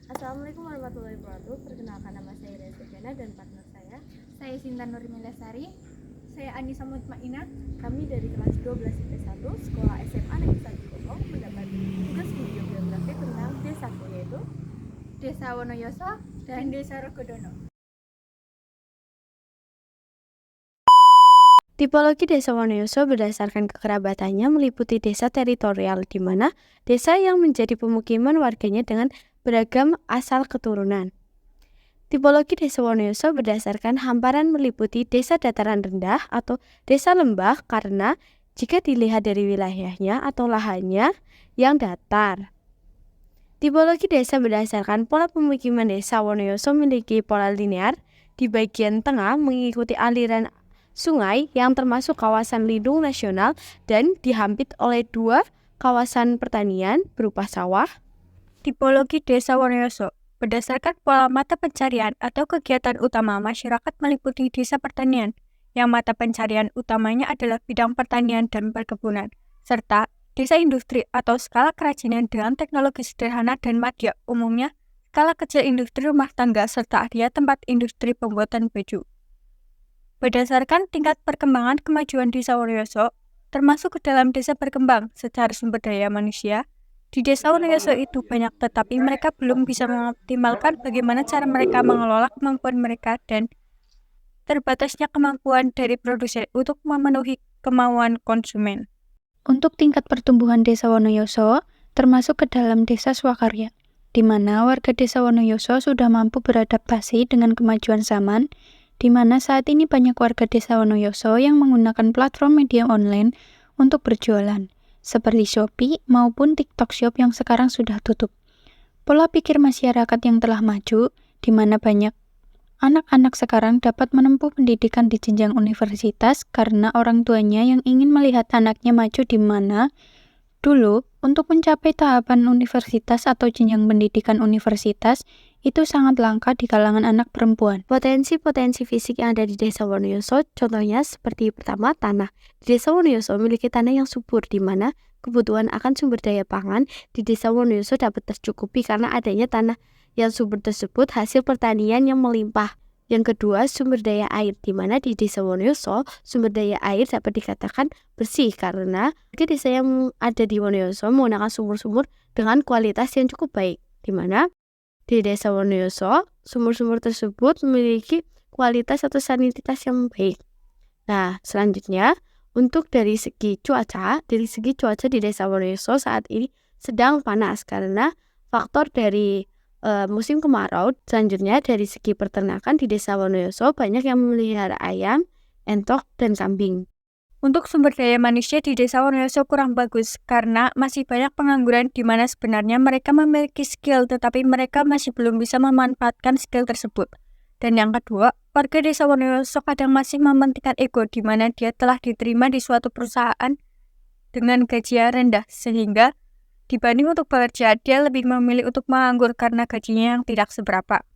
Assalamualaikum warahmatullahi wabarakatuh. Perkenalkan, nama saya Reza Jana dan partner saya Sinta Nurmilasari. Saya Anissa Mutmainah. Kami dari kelas 12 IP1 Sekolah SMA Negeri 1 Depok mendapat tugas video biografi tentang desaku, yaitu Desa Wonoyoso dan Desa Regodono. Tipologi desa Wonoyoso berdasarkan kekerabatannya meliputi desa teritorial, di mana desa yang menjadi pemukiman warganya dengan beragam asal keturunan. Tipologi desa Wonoyoso berdasarkan hamparan meliputi desa dataran rendah atau desa lembah karena jika dilihat dari wilayahnya atau lahannya yang datar. Tipologi desa berdasarkan pola pemukiman desa Wonoyoso memiliki pola linear, di bagian tengah mengikuti aliran sungai yang termasuk kawasan lindung nasional dan dihampit oleh dua kawasan pertanian berupa sawah. Tipologi Desa Wonoyoso berdasarkan pola mata pencarian atau kegiatan utama masyarakat meliputi desa pertanian, yang mata pencarian utamanya adalah bidang pertanian dan perkebunan, serta desa industri atau skala kerajinan dengan teknologi sederhana dan madya, umumnya skala kecil industri rumah tangga serta area tempat industri pembuatan baju. Berdasarkan tingkat perkembangan kemajuan Desa Wonoyoso, termasuk ke dalam desa berkembang secara sumber daya manusia, di Desa Wonoyoso itu banyak, tetapi mereka belum bisa mengoptimalkan bagaimana cara mereka mengelola kemampuan mereka dan terbatasnya kemampuan dari produsen untuk memenuhi kemauan konsumen. Untuk tingkat pertumbuhan Desa Wonoyoso, termasuk ke dalam Desa Swakarya, di mana warga Desa Wonoyoso sudah mampu beradaptasi dengan kemajuan zaman, di mana saat ini banyak warga Desa Wonoyoso yang menggunakan platform media online untuk berjualan, seperti Shopee maupun TikTok Shop yang sekarang sudah tutup. Pola pikir masyarakat yang telah maju, di mana banyak anak-anak sekarang dapat menempuh pendidikan di jenjang universitas karena orang tuanya yang ingin melihat anaknya maju, di mana dulu untuk mencapai tahapan universitas atau jenjang pendidikan universitas itu sangat langka di kalangan anak perempuan. Potensi-potensi fisik yang ada di Desa Wonoyoso contohnya seperti pertama, tanah. Di Desa Wonoyoso memiliki tanah yang subur, di mana kebutuhan akan sumber daya pangan di Desa Wonoyoso dapat tercukupi karena adanya tanah yang subur tersebut hasil pertanian yang melimpah. Yang kedua, sumber daya air, di mana di Desa Wonoyoso sumber daya air dapat dikatakan bersih karena desa yang ada di Wonoyoso menggunakan sumur-sumur dengan kualitas yang cukup baik, di mana di Desa Wonoyoso sumur-sumur tersebut memiliki kualitas atau sanititas yang baik. Nah, selanjutnya untuk dari segi cuaca di Desa Wonoyoso saat ini sedang panas karena faktor dari musim kemarau. Selanjutnya dari segi peternakan di Desa Wonoyoso banyak yang memelihara ayam, entok, dan kambing. Untuk sumber daya manusia di Desa Wonoyoso kurang bagus karena masih banyak pengangguran, di mana sebenarnya mereka memiliki skill tetapi mereka masih belum bisa memanfaatkan skill tersebut. Dan yang kedua, warga Desa Wonoyoso kadang masih mementingkan ego, di mana dia telah diterima di suatu perusahaan dengan gaji yang rendah, sehingga dibanding untuk bekerja, dia lebih memilih untuk menganggur karena gajinya yang tidak seberapa.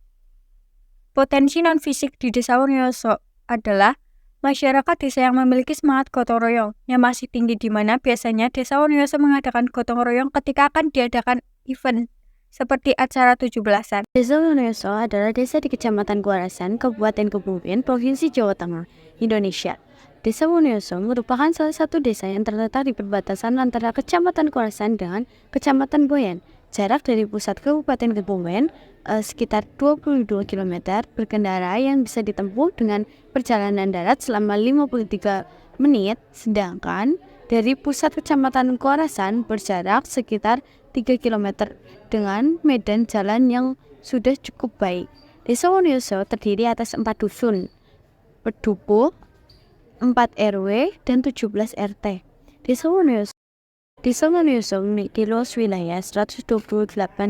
Potensi non-fisik di Desa Wonoyoso adalah masyarakat desa yang memiliki semangat gotong royong yang masih tinggi, di mana biasanya Desa Wonoyoso mengadakan gotong royong ketika akan diadakan event seperti acara 17-an. Desa Wonoyoso adalah desa di Kecamatan Kuarasan, Kabupaten Kebumen, Provinsi Jawa Tengah, Indonesia. Desa Wonoyoso merupakan salah satu desa yang terletak di perbatasan antara Kecamatan Kuarasan dengan Kecamatan Boyan. Jarak dari pusat Kabupaten Kebumen sekitar 22 km berkendara yang bisa ditempuh dengan perjalanan darat selama 53 menit, sedangkan dari pusat Kecamatan Kuarasan berjarak sekitar 3 km dengan medan jalan yang sudah cukup baik. Desa Wonoyoso terdiri atas 4 dusun, Pedupo, 4 RW, dan 17 RT. Desa Wonoyoso memiliki luas wilayah 128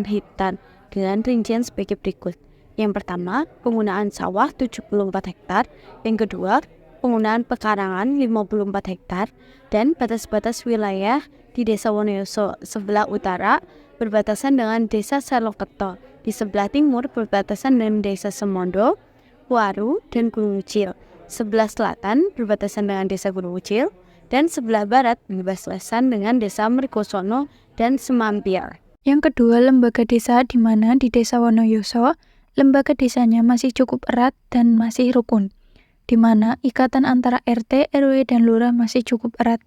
hektar dengan rincian sebagai berikut. Yang pertama, penggunaan sawah 74 hektar. Yang kedua, penggunaan pekarangan 54 hektar. Dan batas-batas wilayah di Desa Wonoyoso sebelah utara berbatasan dengan Desa Salokerto. Di sebelah timur berbatasan dengan Desa Semondo, Waru, dan Gunung Ucil. Sebelah selatan berbatasan dengan Desa Gunung Ucil. Dan sebelah barat berbatasan dengan Desa Mergosono dan Semampiar. Yang kedua, lembaga desa, di mana di Desa Wonoyoso, lembaga desanya masih cukup erat dan masih rukun, di mana ikatan antara RT, RW, dan lurah masih cukup erat,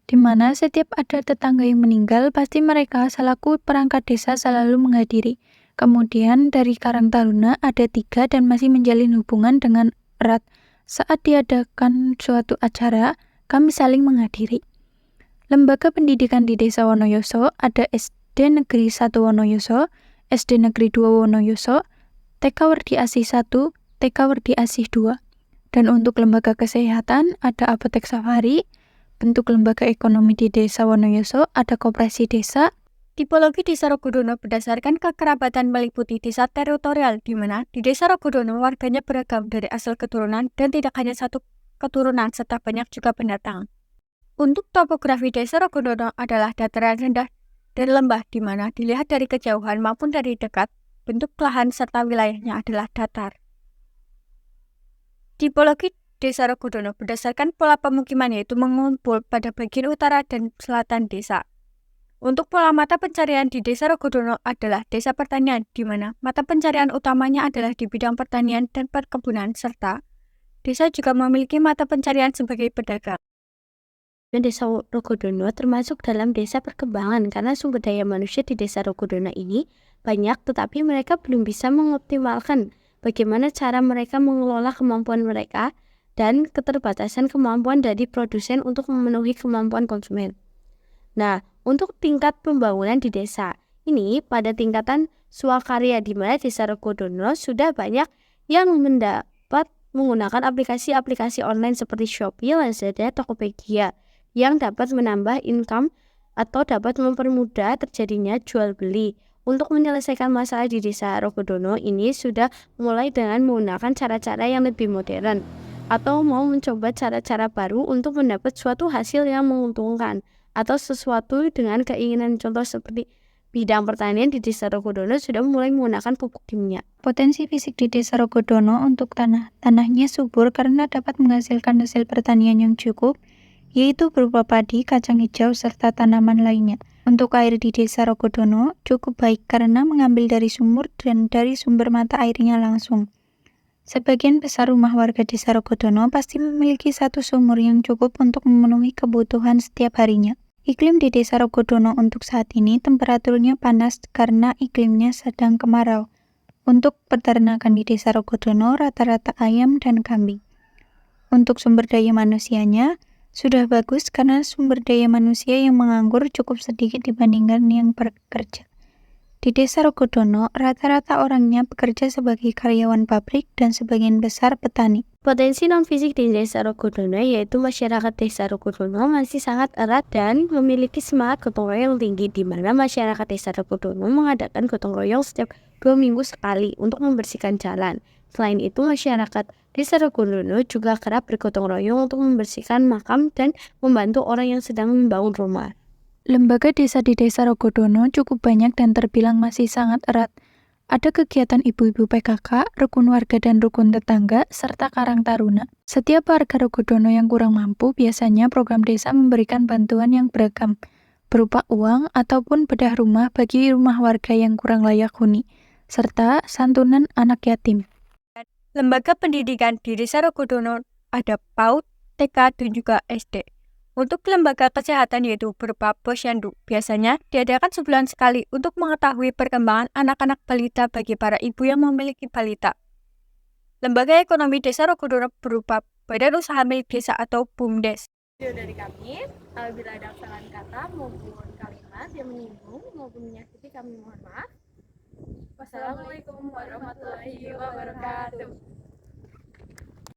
di mana setiap ada tetangga yang meninggal, pasti mereka selaku perangkat desa selalu menghadiri. Kemudian dari Karang Taruna ada 3 dan masih menjalin hubungan dengan erat. Saat diadakan suatu acara, kami saling menghadiri. Lembaga pendidikan di Desa Wonoyoso ada SD Negeri 1 Wonoyoso, SD Negeri 2 Wonoyoso, TK Werdi Asih 1, TK Werdi Asih 2. Dan untuk lembaga kesehatan ada apotek safari. Bentuk lembaga ekonomi di Desa Wonoyoso ada koperasi desa. Tipologi Desa Rogodono berdasarkan kekerabatan meliputi desa teritorial, di mana di Desa Rogodono warganya beragam dari asal keturunan dan tidak hanya satu keturunan serta banyak juga pendatang. Untuk topografi Desa Rogodono adalah dataran rendah dan lembah, di mana dilihat dari kejauhan maupun dari dekat, bentuk lahan serta wilayahnya adalah datar. Tipologi Desa Rogodono berdasarkan pola pemukiman, yaitu mengumpul pada bagian utara dan selatan desa. Untuk pola mata pencarian di Desa Rogodono adalah desa pertanian, di mana mata pencarian utamanya adalah di bidang pertanian dan perkebunan, serta desa juga memiliki mata pencarian sebagai pedagang. Dan Desa Rogodono termasuk dalam desa perkembangan karena sumber daya manusia di Desa Rogodono ini banyak, tetapi mereka belum bisa mengoptimalkan bagaimana cara mereka mengelola kemampuan mereka dan keterbatasan kemampuan dari produsen untuk memenuhi kemampuan konsumen. Nah, untuk tingkat pembangunan di desa ini pada tingkatan swakarya, di mana Desa Rogodono sudah banyak yang mendapat menggunakan aplikasi-aplikasi online seperti Shopee, Lazada, Tokopedia yang dapat menambah income atau dapat mempermudah terjadinya jual beli. Untuk menyelesaikan masalah di Desa Rogodono ini sudah mulai dengan menggunakan cara-cara yang lebih modern atau mau mencoba cara-cara baru untuk mendapat suatu hasil yang menguntungkan atau sesuatu dengan keinginan. Contoh seperti bidang pertanian di Desa Rogodono sudah mulai menggunakan pupuk kimia. Potensi fisik di Desa Rogodono untuk tanahnya subur karena dapat menghasilkan hasil pertanian yang cukup, yaitu berupa padi, kacang hijau, serta tanaman lainnya. Untuk air di Desa Rogodono cukup baik karena mengambil dari sumur dan dari sumber mata airnya langsung. Sebagian besar rumah warga Desa Rogodono pasti memiliki satu sumur yang cukup untuk memenuhi kebutuhan setiap harinya. Iklim di Desa Rogodono untuk saat ini temperaturnya panas karena iklimnya sedang kemarau. Untuk peternakan di Desa Rogodono rata-rata ayam dan kambing. Untuk sumber daya manusianya sudah bagus karena sumber daya manusia yang menganggur cukup sedikit dibandingkan yang bekerja. Di Desa Rogodono, rata-rata orangnya bekerja sebagai karyawan pabrik dan sebagian besar petani. Potensi non-fisik di Desa Rogodono yaitu masyarakat Desa Rogodono masih sangat erat dan memiliki semangat gotong royong tinggi, di mana masyarakat Desa Rogodono mengadakan gotong royong setiap 2 minggu sekali untuk membersihkan jalan. Selain itu, masyarakat Desa Rogodono juga kerap bergotong royong untuk membersihkan makam dan membantu orang yang sedang membangun rumah. Lembaga desa di Desa Rogodono cukup banyak dan terbilang masih sangat erat. Ada kegiatan ibu-ibu PKK, rukun warga dan rukun tetangga, serta Karang Taruna. Setiap warga Rogodono yang kurang mampu, biasanya program desa memberikan bantuan yang beragam, berupa uang ataupun bedah rumah bagi rumah warga yang kurang layak huni, serta santunan anak yatim. Lembaga pendidikan di Desa Rogodono ada PAUD, TK, dan juga SD. Untuk lembaga kesehatan yaitu berupa posyandu, biasanya diadakan sebulan sekali untuk mengetahui perkembangan anak-anak balita bagi para ibu yang memiliki balita. Lembaga ekonomi Desa Rogodono berupa Badan Usaha Milik Desa atau BUMDes. Video dari kami, apabila ada kesalahan kata maupun kalimat yang menyinggung maupun menyakiti, kami mohon maaf. Wassalamualaikum warahmatullahi wabarakatuh.